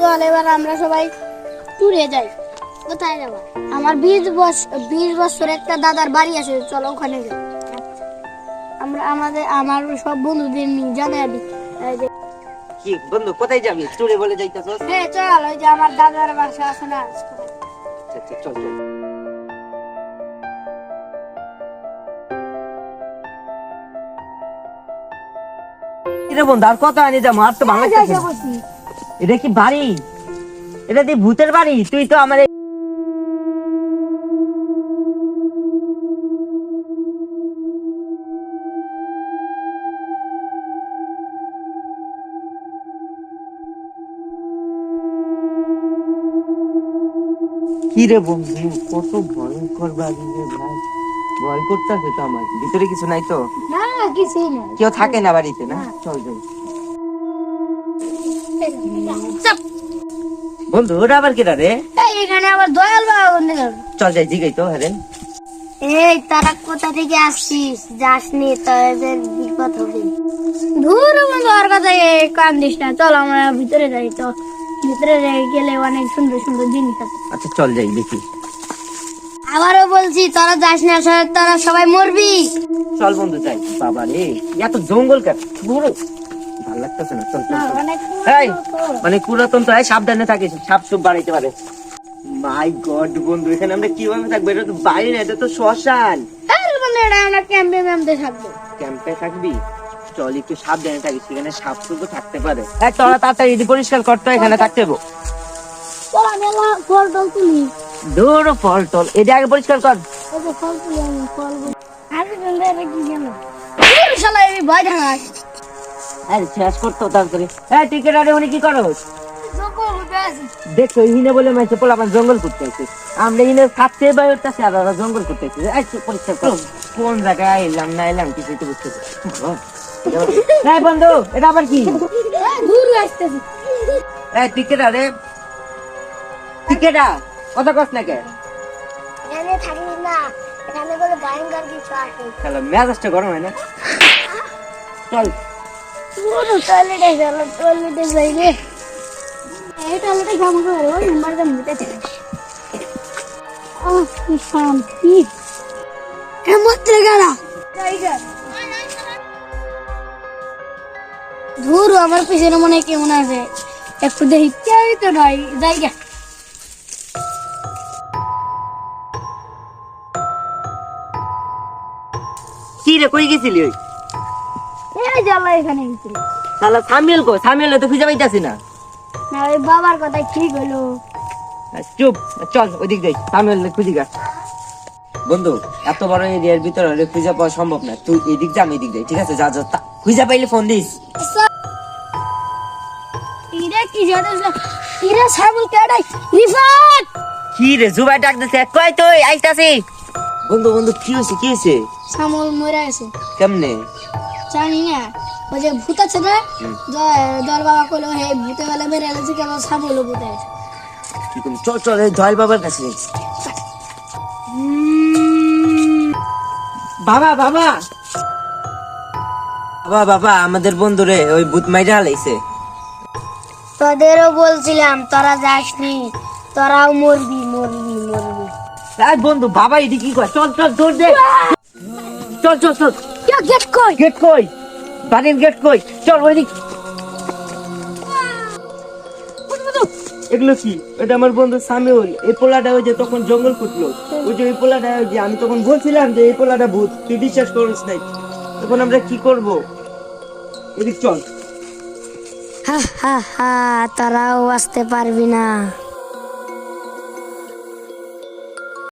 চল এবার আমরা সবাই ট্যুরে যাই। কোথায় যাবো? আমার 20 বছর একটা দাদার বাড়ি আছে, চলো ওখানে যাই। আমার সব বন্ধুদের নিয়ে জানাই দিই। কি বন্ধু, কোথায় যাবি? ট্যুরে বলে যাইতাছস? হ্যাঁ চল, ওই যে আমার দাদার বাসা আছে না। আচ্ছা চল চল। কিরে বন্ধু, আর কত আনি যাবো? আর তো ভালো লাগতেছে না। এটা কি বাড়ি? এটা কি ভূতের বাড়ি? তুই তো আমার কি রে বন্ধু, কত ভয়ঙ্কর বাড়ি রে ভাই। ভয় করতেছে তো আমার। ভিতরে কিছু নাই তো? না কিছুই না, কেউ থাকে না বাড়িতে? না চল যাই। বন্ধু ওটা আবার কেটা রে? এখানে আবার দয়াল বাবা বন্ধু। চল যাই, জিগাই তো। হ্যাঁ এই তারা কোথা থেকে আসছিস? যাসনি, তাদের বিপদ হবে। দূর বন্ধু, আর কথা কান্দিস না, চল আমরা ভিতরে যাই। তো ভিতরে গেলে অনেক সুন্দর সুন্দর জিনিস আছে। আচ্ছা চল যাই দেখি। আবারও বলছি তোরা যাস না, তোরা সবাই মরবি। চল বন্ধু যাই। বাবা রে, এত জঙ্গল কেন? পুরো ভালো লাগতেছে না। চল চল চল। এই মানে পুরাতন তো, সাবধানে থাকিস, সাপ সুপ বাড়াইতে পারে। মাই গড বন্ধু, এখানে আমরা কিভাবে থাকবো? এটা তো বাইরে না, এটা তো শ্মশান। আমরা ক্যাম্পে থাকবো। ক্যাম্পে থাকবি? চল একটু সাবধানে থাকিস, সেখানে সাপ সুপ থাকতে পারে। তোরা তাড়াতাড়ি পরিষ্কার করতে, এখানে থাকতে হবে। চল আমি ফল টল তুলি। দূর ফল টল, এটা আগে পরিষ্কার কর। ফল তুলি আমি, ফল আর কি জানো শালা, আমি ভয় দেখাই। আরে শেষ করতো তাড়াতাড়ি। টিকেট আরে উনি কি করো? দেখো ইনে বলে মাইছে পোলাপান জঙ্গল করতে আছে। আমরা ইনে থাকতে বাইরতেছি আর ওরা জঙ্গল করতে আছে। পরিষ্কার করো। কোন জায়গায় এলাম না এলাম কিছুই তো বুঝতে পারছি। বন্ধু এটা আবার কি? দূর আসতেছি। টিকেট আরে, টিকেটা কথা কস না কে? এখানে থাকি না, এখানে বলে ভয়ঙ্কর কিছু আছে। খেলা মেজাজটা গরম হয় না? চল টয়লেটে চলো, টয়লেটে যাই রে। এই টয়লেটে কাম করে ওই নাম্বারটা মিটাতে। কি শান্তি। হেমন্ত গাড়া ধুর, আমার পিছনে মনে হয় কেমন আছে, একটু দেখি। কেউ তো নয়, জায়গা কি রে, কই গেছিলি? ওই এই জ্বালা এখানে গেছিল। শালা সামিল কো? সামিল তো খুঁজে পাইতাছি না। না ওই বাবার কথা ঠিক হলো। চুপ, চল ওইদিক যাই, সামিল খুঁজি গা। বন্ধু এত বড় এরিয়ার ভিতরে হলে খুঁজে পাওয়া সম্ভব না। তুই এদিক যা, আমি এদিক যাই, ঠিক আছে? যা যা, খুঁজে পাইলে ফোন দিস। ইরে কি জানো, ইরে সাবুল কেডাই রিফাত। কি রে জুবাই ডাক দিছে, কই তুই? আইতাছি। বন্ধু বন্ধু কি হইছে? কি হইছে? সামুল মরে গেছে। কেমনে? জানি না, ওই যে ভূত আছে না, দল বাবা কইলো হে ভূতে বেলা মেরে গেছে, কেন সামুল ভূতে আছে। কি তুমি? চল চল, এই দয়াল বাবার কাছে যাই। বাবা বাবা বাবা বাবা, আমাদের বন্ধুরে ওই ভূত মাইরা হালাইছে। তোদেরও বলছিলাম তোরা যাসনি, তোরাও মরবি মরবি মরবি। এই বন্ধু, বাবা এদিকে কি কয়? চল চল দৌড় দে। চল চল চল। গেট কই? গেট কই? বাড়ির গেট কই? চল ওইদিক। এগুলো কি? এটা আমার বন্ধু সামিউল। এই পোলাটা ওই যে তখন জঙ্গল কুটলো, ওই যে ওই পোলাটা, ওই যে আমি তখন বলছিলাম যে এই পোলাটা ভূত, তুই বিশ্বাস করিস নাই। তখন আমরা কি করব? এদিক চল। হা হা হা, তোরাও আসতে পারবি না।